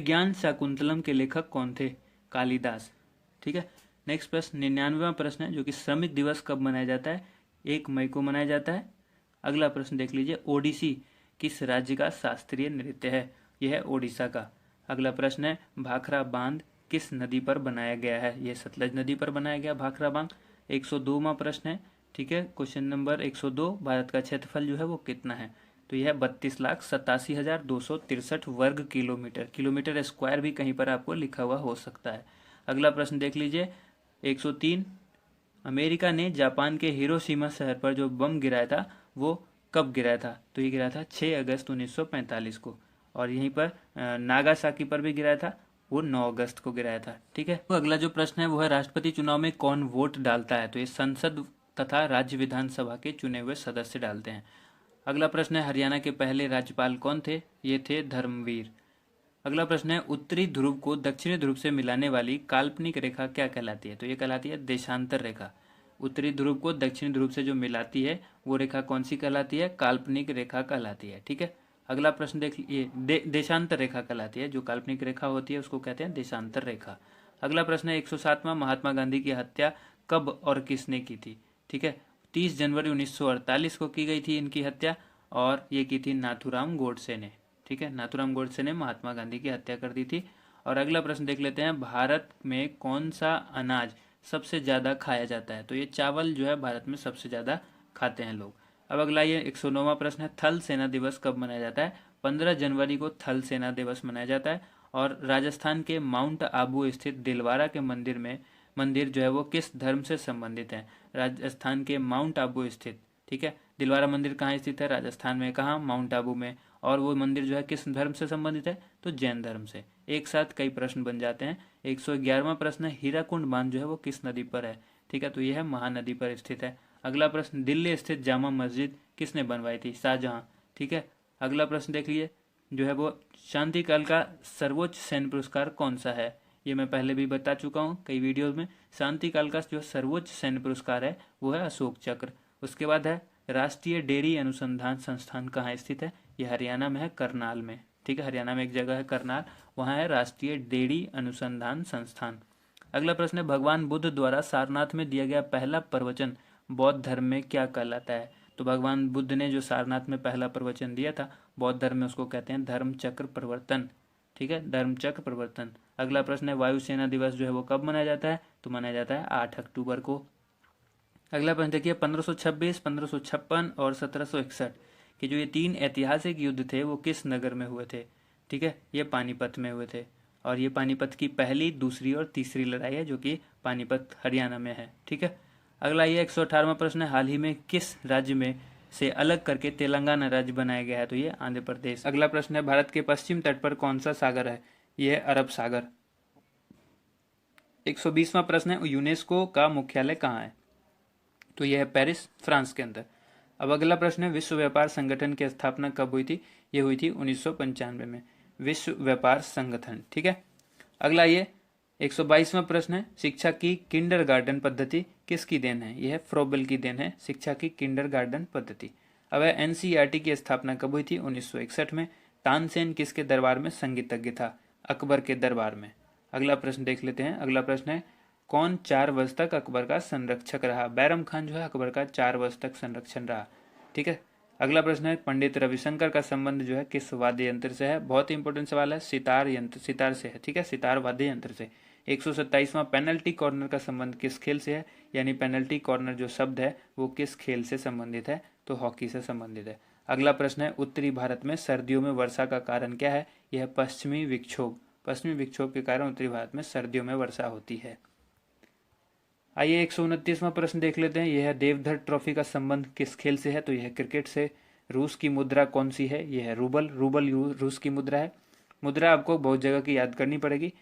ज्ञान शाकुंतलम के लेखक कौन थे? कालिदास। ठीक है। नेक्स्ट प्रश्न 99वां प्रश्न है, जो कि श्रमिक दिवस कब मनाया जाता है? 1 मई को मनाया जाता है। अगला प्रश्न देख लीजिए, ओडिसी किस राज्य का शास्त्रीय नृत्य है? यह है ओडिशा का। अगला प्रश्न है, भाखड़ा बांध किस नदी पर बनाया गया है? यह सतलज नदी पर बनाया गया भाखड़ा बांध। 102वां प्रश्न है, ठीक है, क्वेश्चन नंबर 102, भारत का क्षेत्रफल जो है वो कितना है? तो यह 32,87,263 वर्ग किलोमीटर। किलोमीटर स्क्वायर भी कहीं पर आपको लिखा हुआ हो सकता है। अगला प्रश्न देख लीजिए, 103, अमेरिका ने जापान के हिरोशिमा शहर पर जो बम गिराया था वो कब गिराया था? तो ये गिराया था 6 अगस्त 1945 को। और यहीं पर नागासाकी पर भी गिराया था, वो 9 अगस्त को गिराया था। ठीक है। तो अगला जो प्रश्न है वो है, राष्ट्रपति चुनाव में कौन वोट डालता है? तो ये संसद तथा राज्य विधानसभा के चुने हुए सदस्य डालते हैं। अगला प्रश्न है, हरियाणा के पहले राज्यपाल कौन थे? ये थे धर्मवीर। अगला प्रश्न है, उत्तरी ध्रुव को दक्षिणी ध्रुव से मिलाने वाली काल्पनिक रेखा क्या कहलाती है? तो ये कहलाती है देशांतर रेखा। उत्तरी ध्रुव को दक्षिणी ध्रुव से जो मिलाती है वो रेखा कौन सी कहलाती है? काल्पनिक रेखा कहलाती है। ठीक है। अगला प्रश्न देख लीजिए, देशांतर रेखा कहलाती है। जो काल्पनिक रेखा होती है उसको कहते हैं देशांतर रेखा। अगला प्रश्न है, 107वां, महात्मा गांधी की हत्या कब और किसने की थी? ठीक है। 30 जनवरी 1948 को की गई थी इनकी हत्या, और ये की थी नाथूराम गोडसे ने। ठीक है, नाथूराम गोडसे ने महात्मा गांधी की हत्या कर दी थी। और अगला प्रश्न देख लेते हैं, भारत में कौन सा अनाज सबसे ज़्यादा खाया जाता है? तो ये चावल जो है भारत में सबसे ज़्यादा खाते हैं लोग। अब अगला ये 109वां प्रश्न है, थल सेना दिवस कब मनाया जाता है? 15 जनवरी को थल सेना दिवस मनाया जाता है। और राजस्थान के माउंट आबू स्थित दिलवारा के मंदिर जो है वो किस धर्म से संबंधित है? राजस्थान के माउंट आबू स्थित, ठीक है, दिलवारा मंदिर कहाँ स्थित है? राजस्थान में। कहाँ? माउंट आबू में। और वो मंदिर जो है किस धर्म से संबंधित है? तो जैन धर्म से। एक साथ कई प्रश्न बन जाते हैं। 111वां प्रश्न है, हीराकुंड बांध जो है वो किस नदी पर है? ठीक है, तो ये है महानदी पर स्थित है। अगला प्रश्न, दिल्ली स्थित जामा मस्जिद किसने बनवाई थी? शाहजहां। ठीक है। अगला प्रश्न देख लिए, जो है वो शांति काल का सर्वोच्च सैन्य पुरस्कार कौन सा है? ये मैं पहले भी बता चुका हूँ कई वीडियोज में। शांति काल का जो सर्वोच्च सैन्य पुरस्कार है वो है अशोक चक्र। उसके बाद है, राष्ट्रीय डेयरी अनुसंधान संस्थान कहाँ स्थित है? ये हरियाणा में है, करनाल में। ठीक है, हरियाणा में एक जगह है करनाल, वहाँ है राष्ट्रीय डेयरी अनुसंधान संस्थान। अगला प्रश्न है, भगवान बुद्ध द्वारा सारनाथ में दिया गया पहला प्रवचन बौद्ध धर्म में क्या कहलाता है? तो भगवान बुद्ध ने जो सारनाथ में पहला प्रवचन दिया था बौद्ध धर्म में, उसको कहते हैं धर्म चक्र प्रवर्तन। ठीक है, धर्म चक्र प्रवर्तन। अगला प्रश्न है, वायुसेना दिवस जो है वो कब मनाया जाता है? तो मनाया जाता है 8 अक्टूबर को। अगला प्रश्न देखिए, 1526, 1556 और 1761 कि जो ये 3 ऐतिहासिक युद्ध थे वो किस नगर में हुए थे? ठीक है, ये पानीपत में हुए थे। और ये पानीपत की पहली, दूसरी और तीसरी लड़ाई है, जो कि पानीपत हरियाणा में है। ठीक है। अगला ये 118वां प्रश्न है, हाल ही में किस राज्य में से अलग करके तेलंगाना राज्य बनाया गया है? तो ये आंध्र प्रदेश। अगला प्रश्न है, भारत के पश्चिम तट पर कौन सा सागर है? यह है अरब सागर। 120वां प्रश्न है, यूनेस्को का मुख्यालय कहाँ है? तो यह है पेरिस, फ्रांस के अंदर। अब अगला प्रश्न है, विश्व व्यापार संगठन की स्थापना कब हुई थी? ये हुई थी 1995 में, विश्व व्यापार संगठन। ठीक है। अगला ये 122वां प्रश्न है, शिक्षा की किंडरगार्टन पद्धति किसकी देन है? यह है फ्रोबेल की देन है, शिक्षा की किंडरगार्टन पद्धति। अब है, एनसीईआरटी की स्थापना कब हुई थी? 1961 में। तानसेन किसके दरबार में संगीतज्ञ था? अकबर के दरबार में। अगला प्रश्न देख लेते हैं। अगला प्रश्न है, कौन 4 वर्ष तक अकबर का संरक्षक रहा? बैरम खान जो है अकबर का 4 वर्ष तक संरक्षण रहा। ठीक है। अगला प्रश्न है, पंडित रविशंकर का संबंध जो है किस वाद्य यंत्र से है? बहुत ही इंपॉर्टेंट सवाल है, सितार से है। ठीक है, सितार वाद्य यंत्र से। 127वां, पेनल्टी कॉर्नर का संबंध किस खेल से है? यानी पेनल्टी कॉर्नर जो शब्द है वो किस खेल से संबंधित है? तो हॉकी से संबंधित है। अगला प्रश्न है, उत्तरी भारत में सर्दियों में वर्षा का कारण क्या है? यह पश्चिमी विक्षोभ। पश्चिमी विक्षोभ के कारण उत्तरी भारत में सर्दियों में वर्षा होती है। आइए 129वां प्रश्न देख लेते हैं। यह देवधर ट्रॉफी का संबंध किस खेल से है? तो यह क्रिकेट से। रूस की मुद्रा कौन सी है? यह है रूबल। रूबल रूस की मुद्रा है। मुद्रा आपको बहुत जगह की याद करनी पड़ेगी,